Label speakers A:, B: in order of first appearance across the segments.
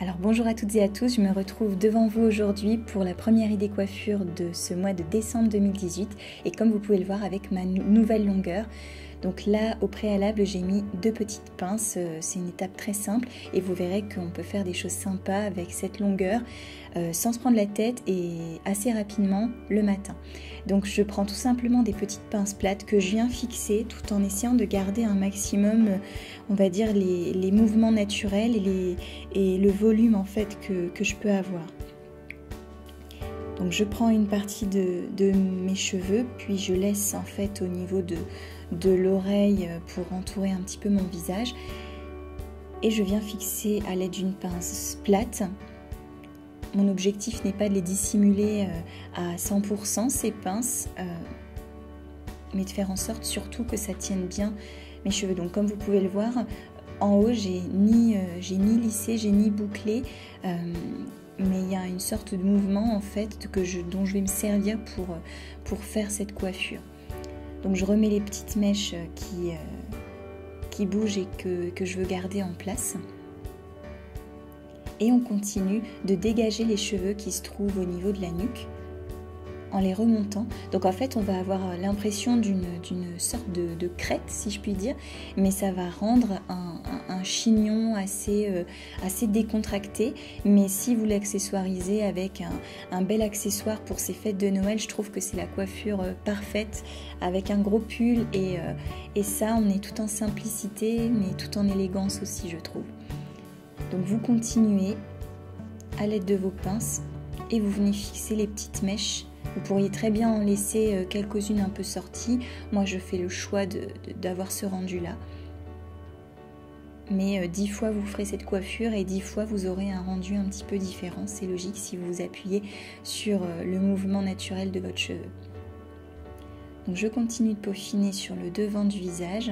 A: Alors bonjour à toutes et à tous, je me retrouve devant vous aujourd'hui pour la première idée coiffure de ce mois de décembre 2018 et comme vous pouvez le voir avec ma nouvelle longueur. Donc là au préalable j'ai mis 2 petites pinces, c'est une étape très simple et vous verrez qu'on peut faire des choses sympas avec cette longueur sans se prendre la tête et assez rapidement le matin. Donc je prends tout simplement des petites pinces plates que je viens fixer tout en essayant de garder un maximum, on va dire les mouvements naturels et le volume en fait que je peux avoir. Donc je prends une partie de mes cheveux, puis je laisse en fait au niveau de l'oreille pour entourer un petit peu mon visage. Et je viens fixer à l'aide d'une pince plate. Mon objectif n'est pas de les dissimuler à 100% ces pinces, mais de faire en sorte surtout que ça tienne bien mes cheveux. Donc comme vous pouvez le voir, en haut j'ai ni lissé, j'ai ni bouclé, mais il y a une sorte de mouvement en fait dont je vais me servir pour faire cette coiffure. Donc je remets les petites mèches qui bougent et que je veux garder en place. Et on continue de dégager les cheveux qui se trouvent au niveau de la nuque en les remontant. Donc en fait on va avoir l'impression d'une sorte de crête si je puis dire, mais ça va rendre un chignon assez décontracté. Mais si vous l'accessoirisez avec un bel accessoire pour ces fêtes de Noël, je trouve que c'est la coiffure parfaite avec un gros pull et ça on est tout en simplicité mais tout en élégance aussi je trouve. Donc vous continuez à l'aide de vos pinces et vous venez fixer les petites mèches. Vous pourriez très bien en laisser quelques-unes un peu sorties. Moi je fais le choix d'avoir ce rendu là. Mais 10 fois vous ferez cette coiffure et 10 fois vous aurez un rendu un petit peu différent. C'est logique si vous vous appuyez sur le mouvement naturel de votre cheveu. Donc je continue de peaufiner sur le devant du visage.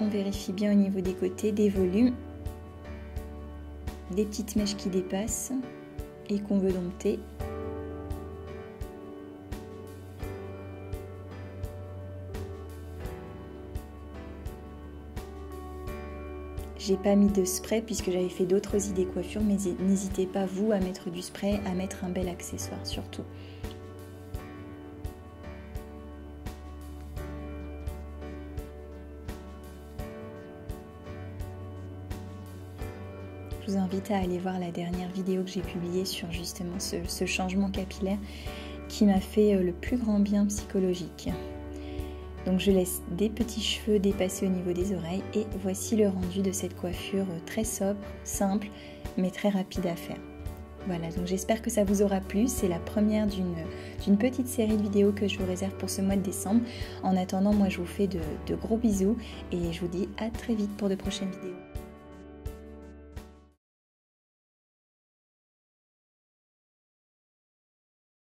A: On vérifie bien au niveau des côtés, des volumes, des petites mèches qui dépassent et qu'on veut dompter. J'ai pas mis de spray puisque j'avais fait d'autres idées coiffure, mais n'hésitez pas vous à mettre du spray, à mettre un bel accessoire surtout. Je vous invite à aller voir la dernière vidéo que j'ai publiée sur justement ce changement capillaire qui m'a fait le plus grand bien psychologique. Donc je laisse des petits cheveux dépasser au niveau des oreilles et voici le rendu de cette coiffure très sobre, simple mais très rapide à faire. Voilà, donc j'espère que ça vous aura plu. C'est la première d'une petite série de vidéos que je vous réserve pour ce mois de décembre. En attendant, moi je vous fais de gros bisous et je vous dis à très vite pour de prochaines vidéos.